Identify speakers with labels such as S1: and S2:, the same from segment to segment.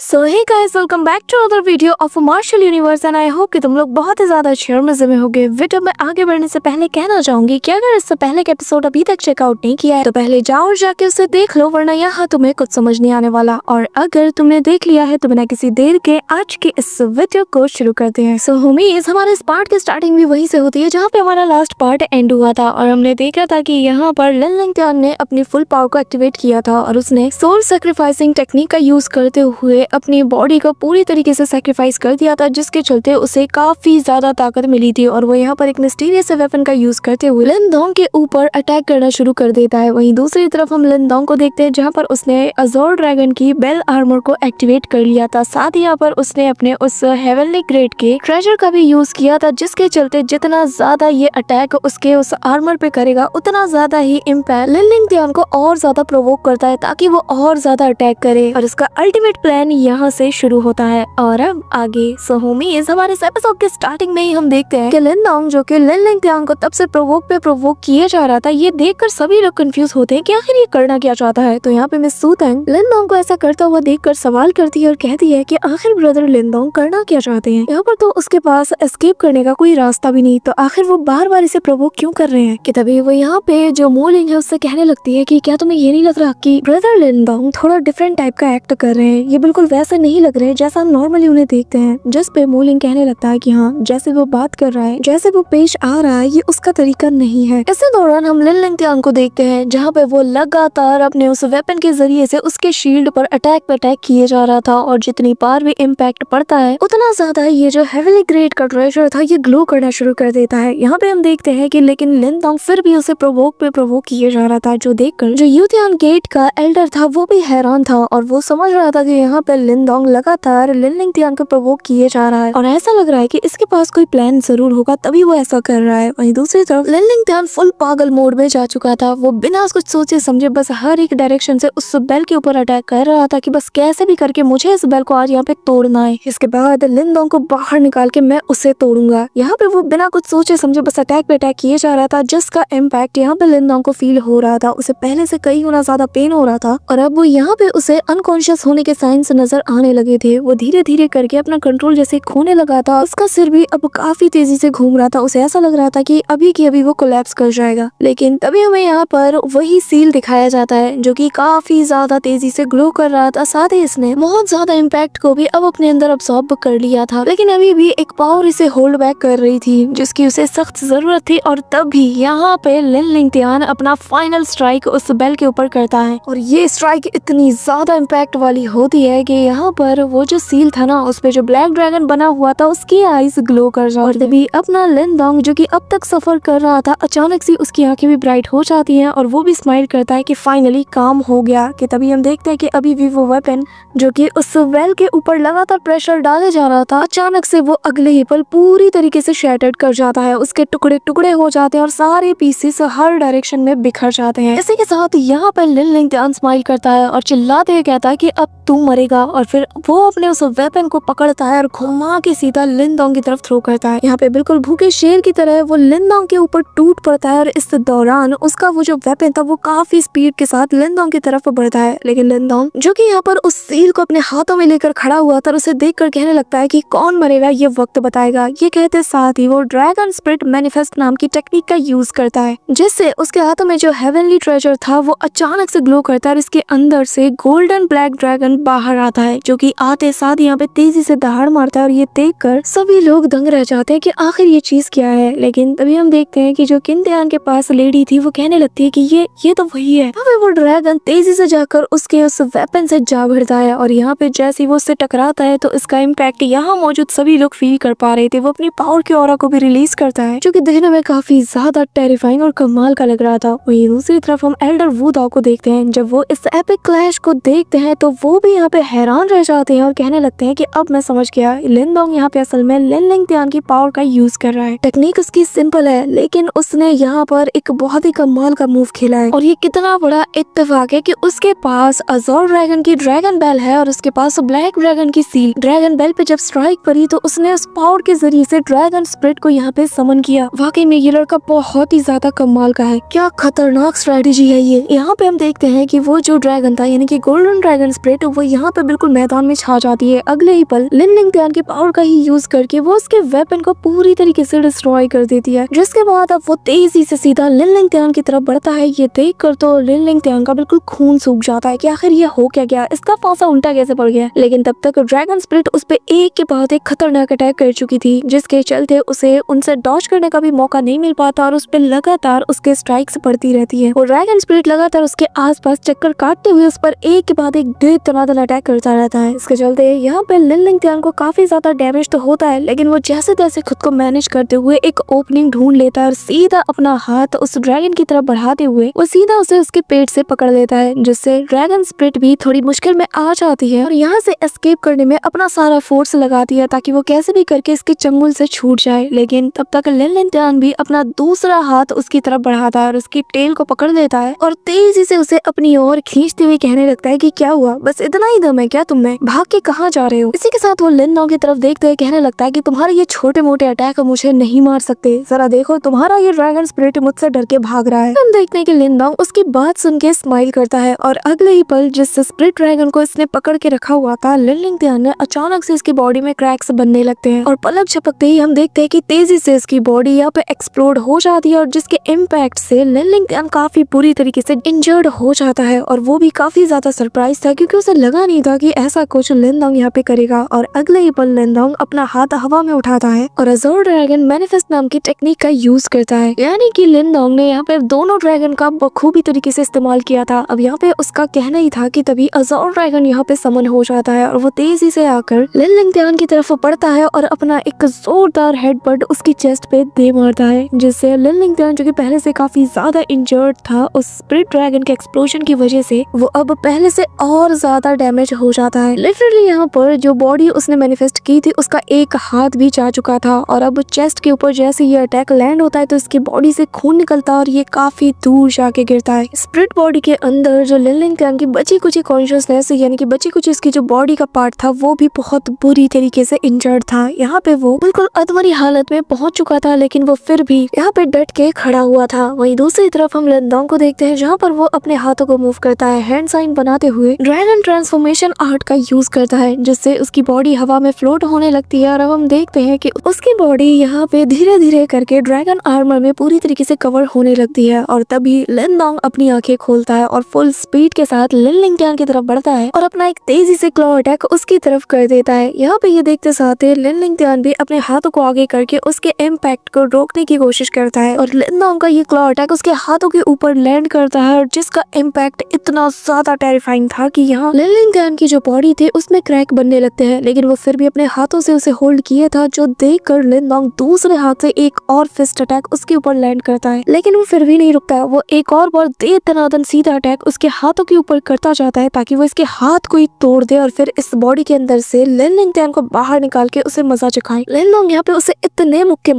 S1: So hey guys, welcome back to other video of marshal universe and I hope कि तुम लोग बहुत ही ज्यादा अच्छे और मजे में होगे। वीडियो में आगे बढ़ने से पहले कहना चाहूंगी कि अगर इससे पहले के एपिसोड अभी तक चेकआउट नहीं किया है तो पहले जाओ और जाके उसे देख लो, वरना यहाँ तुम्हें कुछ समझ नहीं आने वाला। और अगर तुमने देख लिया है तो बिना किसी देर के आज के इस वीडियो को शुरू करते हैं। सो होमीज, हमारे इस पार्ट की स्टार्टिंग भी वहीं से होती है जहाँ पे हमारा लास्ट पार्ट एंड हुआ था और हमने देखा था कि यहाँ पर लिन लिंगतियान ने अपनी फुल पावर को एक्टिवेट किया था और उसने सोल सैक्रिफाइसिंग टेक्निक का यूज करते हुए अपनी बॉडी को पूरी तरीके से सैक्रिफाइस कर दिया था, जिसके चलते उसे काफी ज्यादा ताकत मिली थी और वो यहाँ पर एक मिस्टीरियस वेपन का यूज करते हुए लिन डोंग के ऊपर अटैक करना शुरू कर देता है। वहीं दूसरी तरफ हम लिन डोंग को देखते हैं जहाँ पर उसने अजोर ड्रैगन की बेल आर्मर को एक्टिवेट कर लिया था। साथ ही यहाँ पर उसने अपने उस हेवनली ग्रेड के ट्रेजर का भी यूज किया था, जिसके चलते जितना ज्यादा ये अटैक उसके उस आर्मर पे करेगा उतना ज्यादा ही इम्पैक्ट लिन लिंगतियान को और ज्यादा प्रोवोक करता है ताकि वो और ज्यादा अटैक करे और इसका अल्टीमेट प्लान यहाँ से शुरू होता है। और अब आगे सो होमीज, हमारे इस एपिसोड के स्टार्टिंग में ही हम देखते हैं कि लिन डोंग जो कि लिन लिंगतियान को तब से प्रोवोक किया जा रहा था, ये देखकर सभी लोग कंफ्यूज होते हैं कि आखिर ये करना क्या चाहता है। तो यहाँ पे मिस सू तेंग लिन डोंग को ऐसा करता हुआ देखकर सवाल करती है और कहती है कि आखिर ब्रदर लिन डोंग करना क्या चाहते हैं। यहाँ पर तो उसके पास एस्केप करने का कोई रास्ता भी नहीं, तो आखिर वो बार बार इसे प्रोवोक क्यों कर रहे हैं। कि तभी वो यहाँ पे जो मोलिंग है उससे कहने लगती है कि क्या तुम्हें ये नहीं लग रहा कि ब्रदर लिन डोंग थोड़ा डिफरेंट टाइप का एक्ट कर रहे हैं, ये बिल्कुल वैसे नहीं लग रहे जैसा हम नॉर्मली उन्हें देखते हैं। जिस पे मोलिंग कहने लगता है कि हाँ, जैसे वो बात कर रहा है, जैसे वो पेश आ रहा है, ये उसका तरीका नहीं है। इसी दौरान हम लिन लिंगतियान को देखते हैं जहाँ पे वो लगातार अपने उस वेपन के जरिए से उसके शील्ड पर अटैक किए जा रहा था और जितनी बार भी इम्पैक्ट पड़ता है उतना ज्यादा ये जो हेवीली ग्रेड का ट्रेजर था ये ग्लो करना शुरू कर देता है। यहाँ पे हम देखते हैं कि लेकिन लिन डोंग फिर भी उसे प्रोवोक किए जा रहा था, जो देखकर जो यूतियान गेट का एल्डर था वो भी हैरान था और वो समझ रहा था कि यहाँ पे लिन डोंग लगातार लिन लिंगतियान को प्रोवोक किए जा रहा है और ऐसा लग रहा है कि इसके पास कोई प्लान जरूर होगा तभी वो ऐसा कर रहा है। वहीं दूसरी तरफ लिन लिंगतियान फुल पागल मोड में जा चुका था। वो बिना कुछ सोचे समझे बस हर एक डायरेक्शन से उस बेल के ऊपर अटैक कर रहा था कि बस कैसे भी करके मुझे इस बेल को आज यहाँ पे तोड़ना है, इसके बाद लिन डोंग को बाहर निकाल के मैं उसे तोड़ूंगा। यहाँ पे वो बिना कुछ सोचे समझे बस अटैक पे अटैक किए जा रहा था, जिसका इम्पैक्ट यहाँ पे लिन डोंग को फील हो रहा था। उसे पहले से कई गुना ज्यादा पेन हो रहा था और अब वो यहाँ पे उसे अनकॉन्शियस होने के साइंस नजर आने लगे थे। वो धीरे धीरे करके अपना कंट्रोल जैसे खोने लगा था, उसका सिर भी अब काफी तेजी से घूम रहा था। उसे ऐसा लग रहा था कि अभी की अभी वो कोलैप्स कर जाएगा। लेकिन तभी हमें यहाँ पर वही सील दिखाया जाता है जो कि काफी ज्यादा तेजी से ग्लो कर रहा था। साथ ही इसने बहुत ज्यादा इम्पैक्ट को भी अब अपने अंदर अब्सॉर्ब कर लिया था, लेकिन अभी भी एक पावर इसे होल्ड बैक कर रही थी जिसकी उसे सख्त जरूरत थी। और तब भी यहाँ पे लिन लिंगतियान अपना फाइनल स्ट्राइक उस बेल के ऊपर करता है और ये स्ट्राइक इतनी ज्यादा इम्पैक्ट वाली होती है कि यहाँ पर वो जो सील था ना उस पे जो ब्लैक ड्रैगन बना हुआ था उसकी आईज ग्लो कर जाती है। और तभी अपना लिन डोंग जो कि अब तक सफर कर रहा था, अचानक से उसकी आंखें भी ब्राइट हो जाती हैं और वो भी स्माइल करता है कि फाइनली काम हो गया। कि तभी हम देखते हैं कि अभी भी वो वेपन जो कि उस वेल के ऊपर लगातार प्रेशर डाले जा रहा था, अचानक से वो अगले ही पल पूरी तरीके से शैटर्ड कर जाता है। उसके टुकड़े टुकड़े हो जाते हैं और सारे पीसेस हर डायरेक्शन में बिखर जाते हैं। इसी के साथ यहाँ पर लिन लिंगतियान स्माइल करता है और चिल्लाते हुए कहता है कि अब तू मरेगा, और फिर वो अपने उस वेपन को पकड़ता है और घुमा के सीधा लिन डोंग की तरफ थ्रो करता है। यहाँ पे बिल्कुल भूखे शेर की तरह वो लिन डोंग के ऊपर टूट पड़ता है और इस दौरान उसका वो जो वेपन था वो काफी स्पीड के साथ लिन डोंग की तरफ बढ़ता है। लेकिन लिन डोंग जो कि यहाँ पर उस सील को अपने हाथों में लेकर खड़ा हुआ था, उसे देखकर कहने लगता है कि कौन मरेगा ये वक्त बताएगा। ये कहते साथ ही वो ड्रैगन स्पिरिट मैनिफेस्ट नाम की टेक्निक का यूज करता है, जिससे उसके हाथों में जो हेवनली ट्रेजर था वो अचानक से ग्लो करता है और इसके अंदर से गोल्डन ब्लैक ड्रैगन बाहर आता है, जो कि आते साथ यहाँ पे तेजी से दहाड़ मारता है। और ये देखकर सभी लोग दंग रह जाते हैं कि आखिर ये चीज क्या है। लेकिन तभी हम देखते हैं कि जो किंतियान के पास लेडी थी वो कहने लगती है कि ये तो वही है। अब वो ड्रैगन तेजी से जाकर उसके उस वेपन से जा भिड़ता है और यहाँ पे जैसे वो उससे टकराता है तो इसका इम्पैक्ट यहाँ मौजूद सभी लोग फील कर पा रहे थे। वो अपनी पावर की ऑरा को भी रिलीज करता है, जो कि देखने में काफी ज्यादा टेरिफाइंग और कमाल का लग रहा था। वहीं दूसरी तरफ हम एल्डर वू दाओ को देखते हैं। जब वो इस एपिक क्लैश को देखते हैं तो वो भी यहाँ पे हैरान रह जाते हैं और कहने लगते हैं कि अब मैं समझ गया, लिन डोंग यहाँ पे असल में लिन लिंगतियान की पावर का यूज कर रहा है। टेक्निक उसकी सिंपल है, लेकिन उसने यहाँ पर एक बहुत ही कमाल का मूव खेला है। और ये कितना बड़ा इत्तेफाक है कि उसके पास अजोर ड्रैगन की ड्रैगन बेल है और उसके पास ब्लैक ड्रैगन की सील। ड्रैगन बेल पे जब स्ट्राइक पड़ी तो उसने उस पावर के जरिए से ड्रैगन स्पिरिट को यहाँ पे समन किया। वाकई में ये लड़का बहुत ही ज्यादा कमाल का है, क्या खतरनाक स्ट्रेटेजी है ये। यहाँ पे हम देखते हैं कि वो जो ड्रैगन था यानी कि गोल्डन ड्रैगन स्पिरिट, वो यहाँ पे बिल्कुल मैदान में छा जाती है। अगले ही पल लिन लिंगतियान के पावर का ही यूज करके वो उसके वेपन को पूरी तरीके से डिस्ट्रॉय कर देती है, जिसके बाद अब वो तेजी से सीधा लिन लिंगतियान की तरफ बढ़ता है। ये देख कर तो लिन लिंगतियान का बिल्कुल खून सूख जाता है कि आखिर ये हो क्या गया, इसका पासा उल्टा कैसे पड़ गया। लेकिन तब तक ड्रैगन स्पिरिट उस पे एक के बाद एक खतरनाक अटैक कर चुकी थी, जिसके चलते उसे उनसे डॉज करने का भी मौका नहीं मिल पाता और उस पे लगातार उसके स्ट्राइक्स पड़ती रहती है। और ड्रैगन स्पिरिट लगातार उसके आसपास चक्कर काटते हुए उस पर एक के बाद एक दे तनादन अटैक करता रहता है। इसके चलते यहाँ पे लिन लिंगतियान को काफी ज्यादा डैमेज तो होता है, लेकिन वो जैसे तैसे खुद को मैनेज करते हुए एक ओपनिंग ढूंढ लेता है और सीधा अपना हाथ उस ड्रैगन की तरफ बढ़ाते हुए वो सीधा उसे उसके पेट से पकड़ लेता है, जिससे ड्रैगन स्पिरिट भी थोड़ी मुश्किल में आ जाती है और यहाँ से एस्केप करने में अपना सारा फोर्स लगाती है ताकि वो कैसे भी करके इसके चंगुल से छूट जाए। लेकिन तब तक लिन लिंगतियान भी अपना दूसरा हाथ उसकी तरफ बढ़ाता है और उसकी टेल को पकड़ लेता है और तेजी से उसे अपनी ओर खींचते हुए कहने लगता है कि क्या हुआ, बस इतना ही दम है क्या तुम में, भाग के कहाँ जा रहे हो। इसी के साथ वो लिन नॉन्ग की तरफ देखते हुए कहने लगता है कि तुम्हारे ये छोटे मोटे अटैक मुझे नहीं मार सकते, जरा देखो तुम्हारा ये ड्रैगन स्पिरिट मुझसे डर के भाग रहा है। हम देखते हैं कि लिन नॉन्ग उसकी बात सुन के स्माइल करता है और अगले ही पल जिस स्पिरिट ड्रैगन को इसने पकड़ के रखा हुआ था, लिन लिंगतियान ने अचानक से इसकी बॉडी में क्रैक्स बनने लगते हैं और पलक झपकते ही हम देखते हैं कि तेजी से इसकी बॉडी यहाँ पे एक्सप्लोड हो जाती है और जिसके इम्पैक्ट से लिन लिंगतियान काफी बुरी तरीके से इंजर्ड हो जाता है और वो भी काफी ज्यादा सरप्राइज था क्योंकि उसे लगा नहीं था कि ऐसा कुछ लिन नॉन्ग यहाँ पे करेगा। और अगले ही पल लिन नॉन्ग अपना हाथ हवा में उठाता है और अज़ोर ड्रैगन मैनिफेस्ट नाम की टेक्निक का यूज करता है, यानी कि लिन नॉन्ग ने यहाँ पे दोनों ड्रैगन का बखूबी तरीके से इस्तेमाल किया था। अब यहाँ पे उसका कहना ही था कि तभी अज़ोर ड्रैगन यहाँ पे समन हो जाता है और वो तेजी से आकर लिन लिंगतियान की तरफ बढ़ता है और अपना एक जोरदार हेडबट उसकी चेस्ट पे दे मारता है, जिससे लिन लिंगतियान जो कि पहले से काफी ज्यादा इंजर्ड था उस स्पिरिट ड्रैगन के एक्सप्लोजन की वजह से, वो अब पहले से और ज्यादा डैमेज हो जाता है। लिटरली यहाँ पर जो बॉडी उसने मैनिफेस्ट की थी उसका एक हाथ भी जा चुका था और अब चेस्ट के ऊपर जैसे ये अटैक लैंड होता है तो इसकी बॉडी से खून निकलता है और ये काफी दूर जाके गिरता है। स्पिरिट बॉडी के अंदर जो लिन लिंगतियान की बची कुछ कॉन्शियसनेस यानी कि बची कुछ इसकी जो बॉडी का पार्ट था वो भी बहुत बुरी तरीके से इंजर्ड था। यहाँ पे वो बिल्कुल अधमरी हालत में पहुंच चुका था, लेकिन वो फिर भी यहाँ पे डट के खड़ा हुआ था। वहीं दूसरी तरफ हम लिन नॉन्ग को देखते हैं जहाँ पर वो अपने हाथों को मूव करता है, हैंड साइन बनाते हुए ड्रैगन ट्रांसफॉर्मेशन आर्ट का यूज करता है, जिससे उसकी बॉडी हवा में फ्लोट होने लगती है और अब हम देखते हैं कि उसकी बॉडी यहाँ पे धीरे धीरे करके ड्रैगन आर्मर में पूरी तरीके से कवर होने लगती है। और तभी लिन नॉन्ग अपनी आंखें खोलता है और फुल स्पीड के साथ लिन लिंगतियान की तरफ बढ़ता है और अपना एक तेजी से क्लॉ अटैक उसकी तरफ कर देता है। यहाँ पे ये देखते साथ लिन लिंगतियान भी अपने हाथों को आगे करके उसके इम्पैक्ट को रोकने की कोशिश करता है और लिन नॉन्ग का ये क्लॉ अटैक उसके हाथों के ऊपर लैंड करता है और जिसका इम्पैक्ट इतना ज्यादा टेरिफाइंग था कि यहाँ लिन लिंगतियान की जो बॉडी थी उसमें क्रैक बनने लगते हैं, लेकिन वो फिर भी अपने हाथों से उसे होल्ड किया था, जो देख कर लिन नॉन्ग दूसरे हाथ से एक और फिस्ट अटैक उसके ऊपर लैंड करता है, लेकिन वो फिर भी नहीं रुकता। वो एक और बार दे तनादन सीधा अटैक उसके हाथों के ऊपर करता जाता है ताकि वो इसके हाथ को ही तोड़ दे और फिर इस बॉडी के अंदर से लिन लिंगतियान को बाहर निकाल के उसे मजा चखाए। लिन नॉन्ग यहाँ पे उसे इतने मुक्के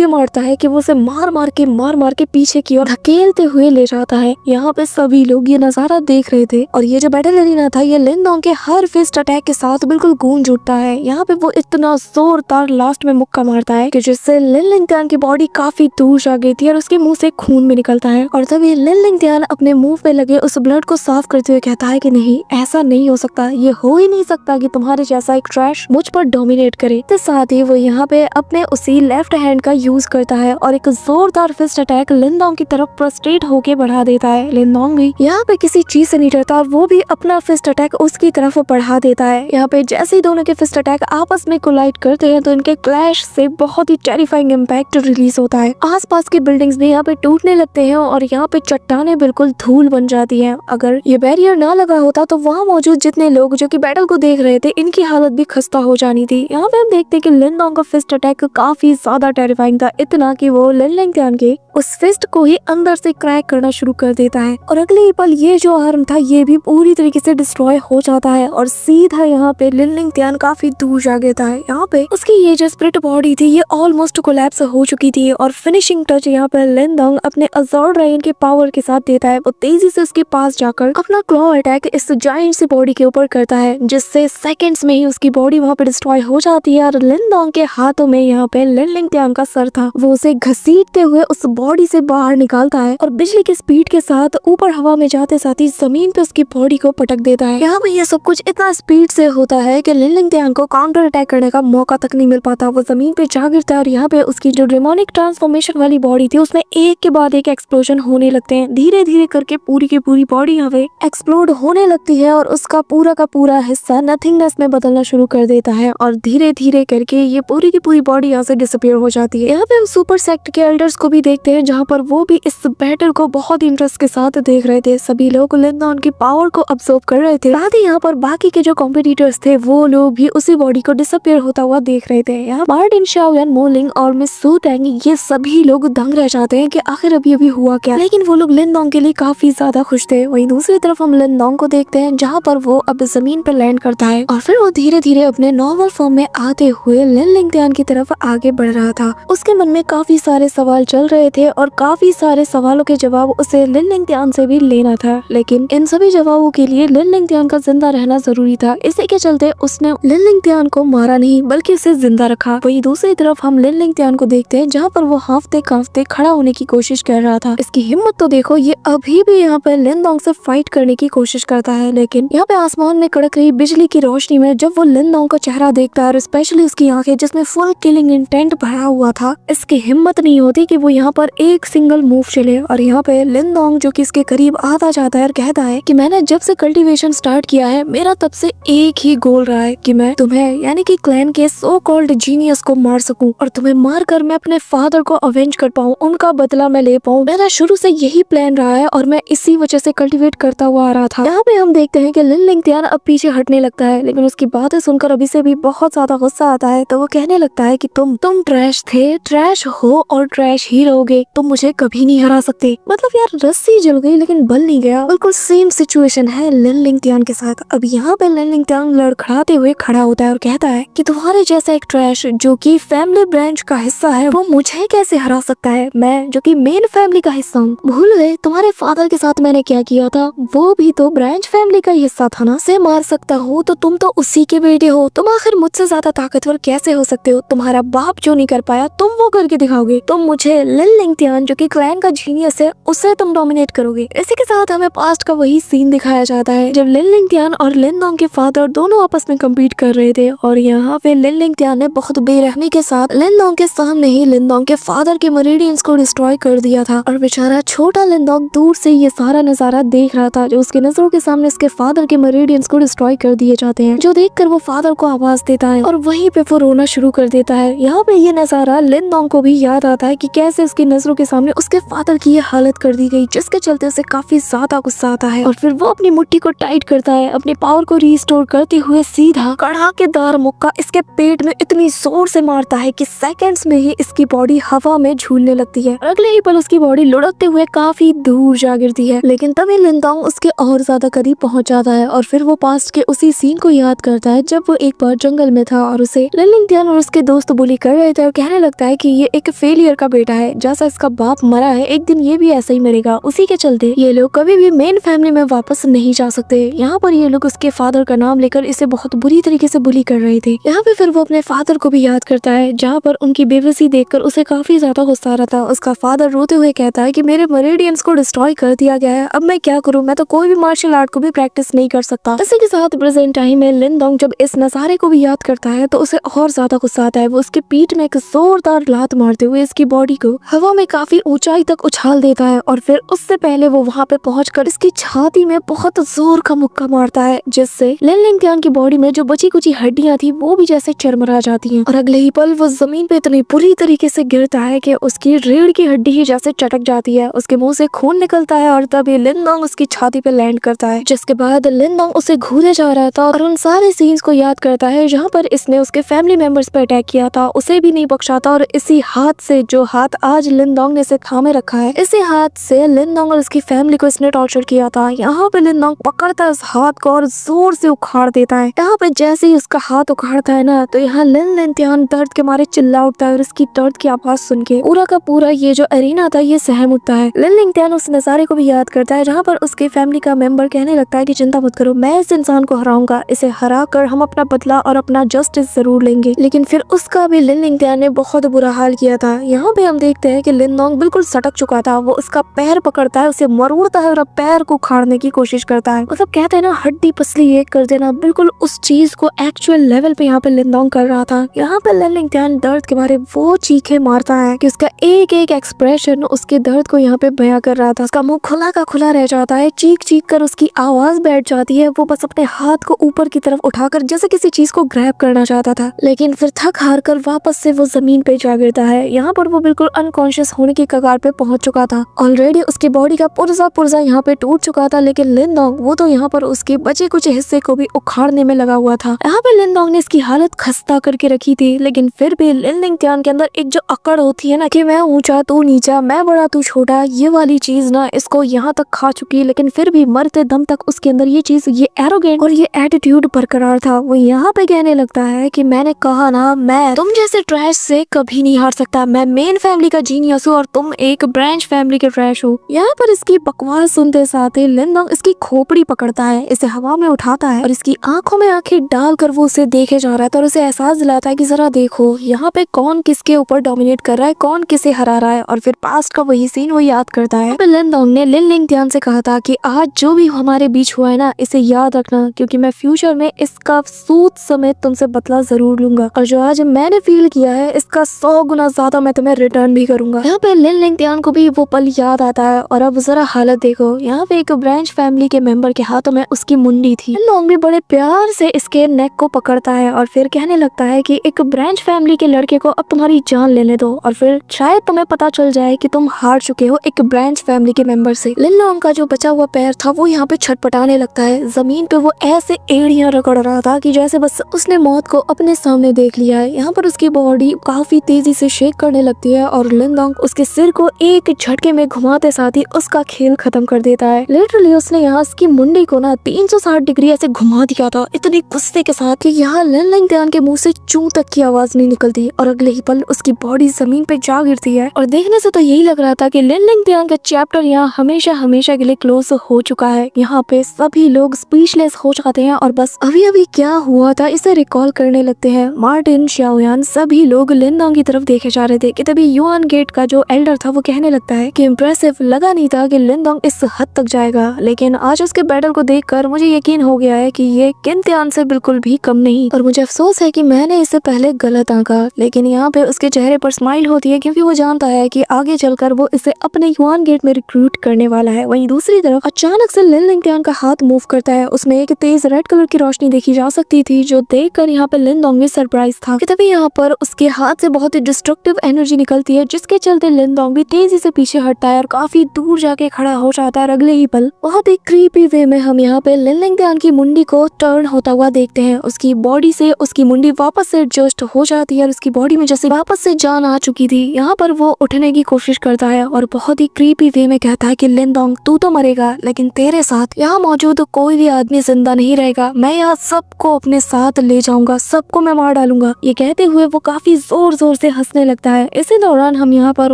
S1: मारता है कि वो उसे मार मार के पीछे की ओर धकेलते हुए ले जाता है। यहाँ पे सभी लोग ये नजारा देख रहे थे और ये जो बैटल एरिना था ये लिन नॉन्ग के हर फिस्ट अटैक के साथ बिल्कुल गूंज उठता है। यहाँ पे वो इतना जोरदार लास्ट में मुक्का मारता है कि जिससे लिन लिंगतियान की बॉडी काफी दूर जा गई थी और उसके मुंह से खून भी निकलता है। और तभी लिन लिंगतियान अपने मुंह पे लगे उस ब्लड को साफ करते हुए कहता है कि नहीं, ऐसा नहीं हो सकता, ये हो ही नहीं सकता कि तुम्हारे जैसा एक ट्रैश मुझ पर डोमिनेट करे। तो साथ ही वो यहाँ पे अपने उसी लेफ्ट हैंड का यूज करता है और एक जोरदार फिस्ट अटैक लिन नॉन्ग की तरफ प्रोस्ट्रेट होके बढ़ा देता है। लिन नॉन्ग भी यहाँ पे किसी चीज से नहीं डरता और वो भी अपना फिस्ट अटैक उसकी तरफ बढ़ा देता है। यहाँ पे जैसे ही दोनों के फिस्ट अटैक आपस में कोलाइड करते हैं तो इनके क्लैश से बहुत ही टेरिफाइंग इम्पैक्ट रिलीज होता है। आसपास के बिल्डिंग्स भी यहाँ पे टूटने लगते हैं और यहाँ पे चट्टानें बिल्कुल धूल बन जाती हैं। अगर ये बैरियर ना लगा होता तो वहाँ मौजूद जितने लोग जो कि बैटल को देख रहे थे इनकी हालत भी खस्ता हो जानी थी। यहाँ पे हम देखते हैं कि लिन नॉन्ग का फिस्ट अटैक काफी ज्यादा टेरिफाइंग था, इतना कि वो लिन लिंगतियान के उस फिस्ट को ही अंदर से क्रैक करना शुरू कर देता है और अगले ही पल ये जो आर्म था ये भी पूरी तरीके से डिस्ट्रॉय हो जाता है और सीधा यहाँ पे लिन लिंगतियान काफी दूर जा गिरता है। यहाँ पे उसकी ये जो स्पिरिट बॉडी थी ये ऑलमोस्ट कोलैप्स हो चुकी थी और फिनिशिंग टच यहाँ पे लिन नॉन्ग अपने अज़ोर ड्रैगन के पावर के साथ देता है। वो तेजी से उसके पास जाकर अपना क्लॉ अटैक इस जायंट सी बॉडी के ऊपर करता है, जिससे सेकंड्स में ही उसकी बॉडी वहाँ पे डिस्ट्रॉय हो जाती है और लिन नॉन्ग के हाथों में यहाँ पे लिन लिंगतियान का सर था, वो उसे घसीटते हुए उस बॉडी से बाहर निकालता है और बिजली की स्पीड के साथ ऊपर हवा में जाते साथ ही जमीन पे उसकी बॉडी को पटक देता है। यहाँ पे ये सब कुछ इतना स्पीड से होता है कि लिन लिंगतियान को काउंटर अटैक करने का मौका तक नहीं मिल पाता। वो जमीन पे जा गिरता है और यहाँ पे उसकी जो डेमोनिक ट्रांसफॉर्मेशन वाली बॉडी थी उसमें एक के बाद एक एक्सप्लोजन होने लगते हैं। धीरे धीरे करके पूरी की पूरी बॉडी यहाँ पे एक्सप्लोड होने लगती है और उसका पूरा का पूरा हिस्सा नथिंगनेस में बदलना शुरू कर देता है और धीरे धीरे करके ये पूरी की पूरी बॉडी यहाँ से डिसअपियर हो जाती है। यहाँ पे हम सुपर सेक्ट के एल्डर्स को भी देखते हैं जहाँ पर वो भी इस बैटल को बहुत इंटरेस्ट के साथ देख रहे थे। सभी लोग लिन डोंग की पावर को ऑब्जर्व कर रहे थे। साथ ही यहाँ पर बाकी के जो कॉम्पिटिटर्स थे वो लोग भी उसी बॉडी को डिसअपियर होता हुआ देख रहे थे। यहाँ मार्टिन शाओयान, मोलिंग और मिस सू टैंग ये सभी लोग दंग रह जाते हैं कि आखिर अभी हुआ क्या, लेकिन वो लोग लिन डोंग के लिए काफी ज्यादा खुश थे। वहीं दूसरी तरफ हम लिन डोंग को देखते हैं जहाँ पर वो अब जमीन पर लैंड करता है और फिर वो धीरे धीरे अपने नॉर्मल फॉर्म में आते हुए लिन लिंगतियान की तरफ आगे बढ़ रहा था। उसके मन में काफी सारे सवाल चल रहे थे और काफी सारे सवालों के जवाब उसे लिन लिंगतियान से भी लेना था, लेकिन इन सभी जवाबों के लिए लिन लिंगतियान का जिंदा रहना जरूरी था। इसी के चलते उसने लिन लिंगतियान को मारा नहीं बल्कि उसे जिंदा रखा। वहीं दूसरी तरफ हम लिन लिंगतियान को देखते हैं जहाँ पर वो हांफते कांपते खड़ा होने की कोशिश कर रहा था। इसकी हिम्मत तो देखो, ये अभी भी यहाँ पर लिन डोंग से फाइट करने की कोशिश करता है, लेकिन यहाँ पे आसमान में कड़क रही बिजली की रोशनी में जब वो लिन डोंग का चेहरा देखता है और स्पेशली उसकी आंखें जिसमें फुल किलिंग इंटेंट भरा हुआ था, इसकी हिम्मत नहीं होती कि वो यहाँ पर एक सिंगल मूव चले। और यहाँ पे लिन डोंग जो कि इसके करीब आता जाता है और कहता है कि मैंने जब से कल्टीवेशन स्टार्ट किया है मेरा तब से एक ही गोल रहा है कि मैं तुम्हें यानी कि क्लैन के सो कॉल्ड जीनियस को मार सकूं और तुम्हें मार कर मैं अपने फादर को अवेंज कर पाऊं, उनका बदला मैं ले पाऊं। मेरा शुरू से यही प्लान रहा है और मैं इसी वजह से कल्टीवेट करता हुआ आ रहा था। यहाँ पे हम देखते हैं कि लिन लिंगतियान अब पीछे हटने लगता है, लेकिन उसकी बातें सुनकर अभी से भी बहुत ज्यादा गुस्सा आता है। तो वो कहने लगता है कि तुम ट्रैश थे, ट्रैश हो और ट्रैश ही रहोगे, तुम मुझे कभी नहीं हरा सकते। मतलब यार रस्सी जल गई लेकिन बल नहीं गया। बिल्कुल सेम सिचुएशन है लिन लिंगतियान के साथ। अब यहाँ पे लिन लिंगतियान लड़खड़ाते हुए खड़ा होता है और कहता है कि तुम्हारे जैसा एक ट्रैश जो कि फैमिली ब्रांच का हिस्सा है वो मुझे कैसे हरा सकता है, मैं जो कि मेन फैमिली का हिस्सा हूँ। भूल गए तुम्हारे फादर के साथ मैंने क्या किया था, वो भी तो ब्रांच फैमिली का हिस्सा था ना। से मार सकता हो तो तुम तो उसी के बेटे हो, तुम आखिर मुझसे ज्यादा ताकतवर कैसे हो सकते हो। तुम्हारा बाप जो नहीं कर पाया तुम वो करके दिखाओगे। तुम मुझे लिन लिंगतियान जो कि क्लैन का जीनियस है उसे तुम डोमिनेट करोगे। इसी के साथ हमें पास्ट का वही सीन दिखाया जाता है जब लिन लिंगतियान और लिन डोंग के फादर दोनों आपस में कम्पीट कर रहे थे और यहाँ पे लिन लिंगतियान ने बहुत बेरहमी के साथ लिन डोंग के सामने ही लिन डोंग के फादर के मेरिडियंस को डिस्ट्रॉय कर दिया था। और बेचारा छोटा लिन डोंग दूर से ये सारा नजारा देख रहा था जो उसके नजरों के सामने उसके फादर के मेरिडियंस को डिस्ट्रॉय कर दिए जाते हैं, जो देखकर वो फादर को आवाज देता है और वहीं पे वो रोना शुरू कर देता है। यहाँ पे ये नजारा लिन डोंग को भी याद आता है कि कैसे उसकी नजरों के सामने उसके फादर की ये हालत कर दी गई, जिसके चलते उसे काफी ज्यादा गुस्सा आता है और फिर वो अपनी मुट्ठी को टाइट करता है, अपने पावर को रिस्टोर करते हुए सीधा कड़ाकेदार मुक्का इसके पेट में इतनी जोर से मारता है कि सेकंड्स में ही इसकी बॉडी हवा में झूलने लगती है और अगले ही पल उसकी बॉडी लुढ़कते हुए काफी दूर जा गिरती है। लेकिन तभी लिन डोंग उसके और ज्यादा करीब पहुंच जाता है और फिर वो पास्ट के उसी सीन को याद करता है जब वो एक बार जंगल में था और उसे लिन लिंगतियान और उसके दोस्त बुली कर रहे थे और कहने लगता है कि ये एक फेलियर का बेटा है, जैसा इसका बाप मरा है एक दिन ये भी ऐसा ही मरेगा। उसी के चलते ये लोग कभी भी मेन फैमिली में वापस नहीं जा सकते। यहाँ पर ये लोग उसके फादर का नाम लेकर इसे बहुत बुरी तरीके से बुली कर रहे थे। यहाँ पे फिर वो अपने फादर को भी याद करता है जहाँ पर उनकी बेबसी देखकर उसे काफी ज्यादा गुस्सा आ रहा था। उसका फादर रोते हुए कहता है कि मेरे मेरिडियंस को डिस्ट्रॉय कर दिया गया है, अब मैं क्या करूँ, मैं तो कोई भी मार्शल आर्ट को भी प्रैक्टिस नहीं कर सकता। इसी के साथ प्रेजेंट टाइम में लिन डोंग जब इस नजारे को भी याद करता है तो उसे और ज्यादा गुस्सा आता है। वो उसके पीठ में एक जोरदार लात मारते हुए इसकी बॉडी को हवा में काफी ऊंचाई तक उछाल देता है और फिर उससे पहले वो वहाँ पे पहुंचकर इसकी छाती में बहुत जोर का मुक्का मारता है, जिससे लिन लिंगतियान की बॉडी में जो बची कुची हड्डियां थी वो भी जैसे चरमरा जाती हैं और अगले ही पल वो जमीन पे इतनी बुरी तरीके से गिरता है कि उसकी रीढ़ की हड्डी ही जैसे चटक जाती है, उसके मुंह से खून निकलता है और तभी लिन डोंग उसकी छाती पे लैंड करता है। जिसके बाद लिन डोंग उसे घूरे जा रहा था और उन सारे सीन्स को याद करता है जहाँ पर इसने उसके फैमिली मेंबर्स पे अटैक किया था, उसे भी नहीं बख्शा था और इसी हाथ से जो हाथ आज लिन डोंग ने इसे थामे रखा है, इसी हाथ से लिन डोंग और उसकी फैमिली को इसने टॉर्चर किया था। यहाँ पे लिन डोंग पकड़ता है उस हाथ को और जोर से उखाड़ देता है। यहाँ पे जैसे ही उसका हाथ उखाड़ता है ना तो यहाँ लिन लिंगतियान दर्द के मारे चिल्ला उठता है और इसकी दर्द की आवाज सुन के पूरा का पूरा ये जो अरीना था ये सहम उठता है। लिन लिंगतियान उस नजारे को भी याद करता है जहाँ पर उसके फैमिली का मेंबर कहने लगता है कि चिंता मत करो, मैं इस इंसान को हराऊंगा, इसे हरा कर हम अपना बदला और अपना जस्टिस जरूर लेंगे। लेकिन फिर उसका भी लिन लिंगतियान ने बहुत बुरा हाल किया था। यहाँ पे हम देखते हैं कि लिन डोंग बिल्कुल सटक चुका था, वो उसका पैर पकड़ता है, उसे मरोड़ता है और पैर को उखाड़ने की कोशिश करता है। मतलब कहता कहते हैं ना हड्डी पसली एक कर देना, बिल्कुल उस चीज को एक्चुअल लेवल पे यहाँ पे लिनडोंग कर रहा था। यहाँ पे लिन लिंगटियान दर्द के बारे वो चीखे मारता है कि उसका एक एक एक्सप्रेशन उसके दर्द को यहाँ पे बयां कर रहा था। उसका मुंह खुला का खुला रह जाता है, चीख चीख कर उसकी आवाज बैठ जाती है। वो बस अपने हाथ को ऊपर की तरफ उठाकर जैसे किसी चीज को ग्रैब करना चाहता था, लेकिन फिर थक हार कर वापस से वो जमीन पे जा गिरता है। यहाँ पर वो बिल्कुल अनकॉन्शियस होने की कगार पे पहुंच चुका था। ऑलरेडी उसकी बॉडी का पुर्जा यहाँ पे टूट चुका था, लेकिन लिनडोंग वो तो यहाँ पर उसके बचे कुछ हिस्से को भी उखाड़ने में लगा हुआ था। यहाँ पे लिनडोंग ने इसकी हालत खस्ता करके रखी थी, लेकिन फिर भी लिन लिंगटियान के अंदर एक जो अकड़ होती है ना कि मैं ऊंचा तू नीचा, मैं बड़ा तू छोटा, ये वाली चीज ना इसको यहाँ तक खा चुकी, लेकिन फिर भी मरते दम तक उसके अंदर ये चीज, ये एरोगेंट और ये एटीट्यूड बरकरार था। वो यहाँ पे कहने लगता है कि मैंने कहा ना, मैं तुम जैसे ट्रैश से कभी नहीं हार सकता, मैं मेन फैमिली का जीनियस हूँ और तुम एक ब्रांच फैमिली के ट्रैश हो। यहाँ पर इसकी बकवास सुनते साथ ही लिनडोंग इसकी खोपड़ी पकड़ता है, इसे हवा में उठाता है और इसकी आंखों में आंखें डालकर वो उसे देखे जा रहा है और उसे एहसास दिलाता है कि जरा देखो यहाँ पे कौन किसके ऊपर डोमिनेट कर रहा है, कौन किसे हरा रहा है। और फिर पास्ट का वही सीन वो याद करता है। लिनडोंग ने लिन लिंगटियान से कहा था कि आज जो भी हमारे बीच हुआ है ना, इसे याद रखना, क्योंकि मैं फ्यूचर में इसका सूद समेत तुमसे बदला जरूर लूंगा, और जो आज मैंने फील किया है इसका 100 गुना ज्यादा मैं तुम्हें रिटर्न भी करूंगा। यहाँ पे लिन लिंगटियान को भी वो पल याद आता है और अब जरा हालत देखो, यहाँ पे एक ब्रांच फैमिली के मेंबर के हाथों में उसकी मुंडी थी। लिनडोंग भी बड़े प्यार से इसके नेक को पकड़ता है और फिर कहने लगता है कि एक ब्रांच फैमिली के लड़के को अब तुम्हारी जान लेने दो और फिर शायद तुम्हें पता चल जाए कि तुम हार चुके हो एक ब्रांच फैमिली के मेंबर से। लिनडोंग का जो बचा हुआ पैर था वो यहाँ पे छटपटाने लगता है, जमीन पे वो ऐसे एड़ियां रगड़ रहा था कि जैसे बस उसने मौत को अपने सामने देख लिया है। यहाँ पर उसकी बॉडी काफी तेजी से शेक करने लगती है और लिनडोंग उसके सिर को एक झटके में घुमाते साथ ही उसका खेल खत्म कर देता है। लिटरली उसने यहाँ उसकी मुंडी को ना 360 डिग्री ऐसे घुमा दिया था इतनी गुस्से के साथ कि यहाँ लिन लिंगटियान के मुंह से चू तक की आवाज नहीं निकलती और अगले ही पल उसकी बॉडी जमीन पे जा गिरती है। और देखने से तो यही लग रहा था कि लिन लिंगटियान का चैप्टर यहाँ हमेशा हमेशा के लिए क्लोज हो चुका है। यहाँ पे सभी लोग स्पीचलेस हो जाते हैं और बस अभी अभी क्या हुआ था इसे रिकॉल करने लगते हैं। मार्टिन, शाओयान, सभी लोग लिनडोंग की तरफ देखे जा रहे थे कि तभी युआन गेट का जो एल्डर था वो कहने लगता है कि इम्प्रेसिव लगा नहीं था कि लिनडोंग इस हद तक जाएगा, लेकिन आज उसके बैटल को देखकर मुझे यकीन हो गया है कि ये किंतियान से बिल्कुल भी कम नहीं, और मुझे अफसोस है कि मैंने इससे पहले गलत आंका। लेकिन यहाँ पे उसके चेहरे पर स्माइल होती है क्योंकि वो जानता है कि आगे चलकर वो इसे अपने युआन गेट में रिक्रूट करने वाला है। वहीं दूसरी तरफ अचानक से लिन लिंगटियान का हाथ मूव करता है, उसमें एक तेज रेड कलर की रोशनी देखी जा सकती थी जो देखकर यहाँ पे लिनडोंग में सरप्राइज था कि तभी यहाँ पर उसके हाथ से बहुत ही डिस्ट्रक्टिव एनर्जी निकलती है, जिसके चलते लिनडोंग भी तेजी से पीछे हटता है और काफी दूर जाके खड़ा हो जाता है। अगले ही पल बहुत ही क्रीपी वे में हम यहाँ पे लिन लिंगटियान की मुंडी को टर्न होता हुआ देखते हैं। उसकी बॉडी से उसकी मुंडी वापस से एडजस्ट हो जाती है और उसकी बॉडी में जैसे वापस से जान आ चुकी थी। यहाँ पर वो उठने की कोशिश करता है और बहुत ही क्रीपी वे में कहता है कि लिनडोंग तू तो मरेगा, लेकिन तेरे साथ यहाँ मौजूद कोई भी आदमी जिंदा नहीं रहेगा, मैं यहाँ सबको अपने साथ ले जाऊंगा, सबको मैं मार डालूंगा। ये कहते हुए वो काफी जोर जोर से हंसने लगता है। इसी दौरान हम यहाँ पर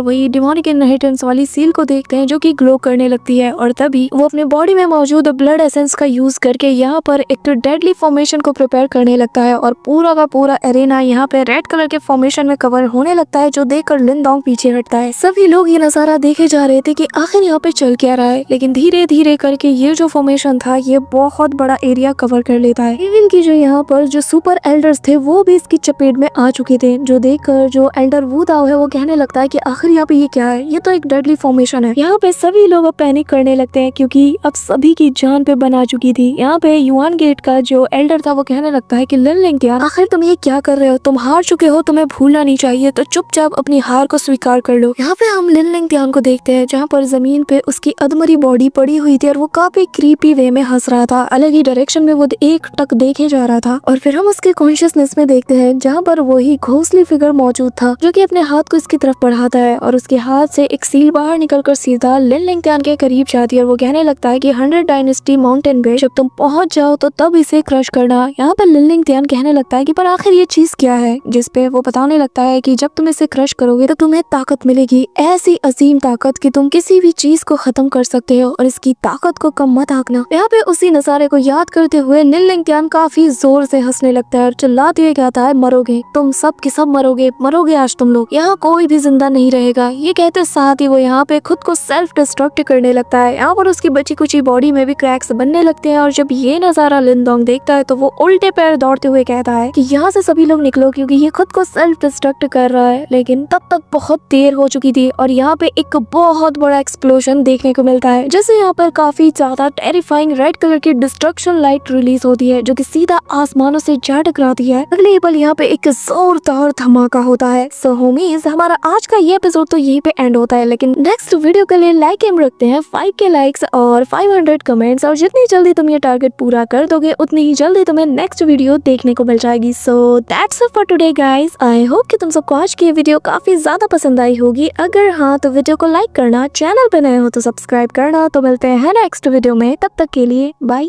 S1: वही डिमोनिक इनहेरिटेंस वाली सील को देखते हैं जो कि ग्लो करने लगती है और तभी वो अपने बॉडी में मौजूद ब्लड एसेंस का यूज करके यहाँ पर एक डेडली फॉर्मेशन को प्रिपेयर करने लगता है और पूरा का पूरा एरेना यहाँ पे रेड कलर के फॉर्मेशन में कवर होने लगता है, जो देखकर लिनडोंग पीछे हटता है। सभी लोग ये नजारा देखे जा रहे थे कि आखिर यहाँ पे चल क्या रहा है, लेकिन धीरे धीरे करके ये जो फॉर्मेशन था ये बहुत बड़ा एरिया कवर कर लेता है। इवन की जो यहाँ पर जो सुपर एल्डर्स थे वो भी इसकी चपेट में आ चुके थे, जो देखकर जो एल्डर वू दाओ है वो कहने लगता है कि आखिर यहाँ पे ये क्या है, ये तो एक डेडली फॉर्मेशन है। यहाँ पे सभी लोग अब पैनिक करने लगते हैं क्योंकि अब सभी की जान पे बना चुकी थी। यहाँ पे युआन गेट का जो एल्डर था वो कहने लगता है कि लिन लिंगटियान आखिर तुम ये क्या कर रहे हो, तुम हार चुके हो, तुम्हें भूलना नहीं चाहिए, तो चुपचाप अपनी हार को स्वीकार कर लो। यहाँ पे हम लिन लिंगटियान को देखते हैं जहाँ पर जमीन पे उसकी अधमरी बॉडी पड़ी हुई थी और वो काफी क्रीपी वे में हंस रहा था। अलग ही डायरेक्शन में वो एक टक देखे जा रहा था और फिर हम उसके कॉन्शियसनेस में देखते हैं जहाँ पर वही घोंसली फिगर मौजूद था जो कि अपने हाथ को इसकी तरफ बढ़ाता है और उसके हाथ से एक सील बाहर निकलकर सीधा लिन लिंगटियान के करीब जाती है और वो कहने लगता है कि 100 डायनेस्टी माउंटेन पे जब तुम पहुंच जाओ तो तब इसे क्रश करना। यहाँ पर लिन लिंगटियान कहने लगता है कि पर आखिर ये चीज क्या है, जिसपे वो बताने लगता है कि जब तुम इसे क्रश करोगे तो तुम्हें ताकत मिलेगी, ऐसी अजीम ताकत कि तुम किसी भी चीज को खत्म कर सकते हो और इसकी ताकत को कम मत आंकना। यहाँ पे उसी नजारे को याद करते हुए लिन लिंगटियान काफी जोर से हंसने लगता है और चिल्लाते हुए कहता है मरोगे, तुम सब के सब मरोगे, मरोगे आज तुम लोग, यहाँ कोई भी जिंदा नहीं रहेगा। ये कहते साथ ही वो यहाँ पे खुद को सेल्फ डिस्ट्रक्ट करने लगता है। यहाँ पर उसकी बची कुची बॉडी में भी क्रैक्स बनने लगते हैं। और जब ये नजारा लिनडोंग देखता है तो वो उल्टे पैर दौड़ते हुए कहता है कि यहाँ से सभी लोग निकलो क्योंकि ये खुद को सेल्फ डिस्ट्रक्ट कर रहा है। लेकिन तब तक बहुत देर हो चुकी थी और यहाँ पे एक बहुत बड़ा एक्सप्लोजन देखने को मिलता है, जैसे यहाँ पर काफी ज्यादा टेरिफाइंग रेड कलर की डिस्ट्रक्शन लाइट रिलीज होती है जो कि सीधा आसमानों से जा टकराती है। अगले पल यहाँ पे एक जोरदार धमाका होता है। सो होमीज, हमारा आज का ये एपिसोड तो यहीं पे एंड होता है, लेकिन नेक्स्ट वीडियो के लिए लाइक एम रखते हैं 5K लाइक्स और 500 कमेंट्स। और जितनी जल्दी तुम ये टारगेट पूरा कर दोगे उतनी ही जल्दी तुम्हें नेक्स्ट वीडियो देखने को मिल जाएगी। So that's it for today guys. I hope कि तुम सबको आज की ये वीडियो काफी ज्यादा पसंद आई होगी। अगर हाँ तो वीडियो को लाइक करना, चैनल पे नए हो तो सब्सक्राइब करना। तो मिलते हैं नेक्स्ट वीडियो में, तब तक के लिए बाय।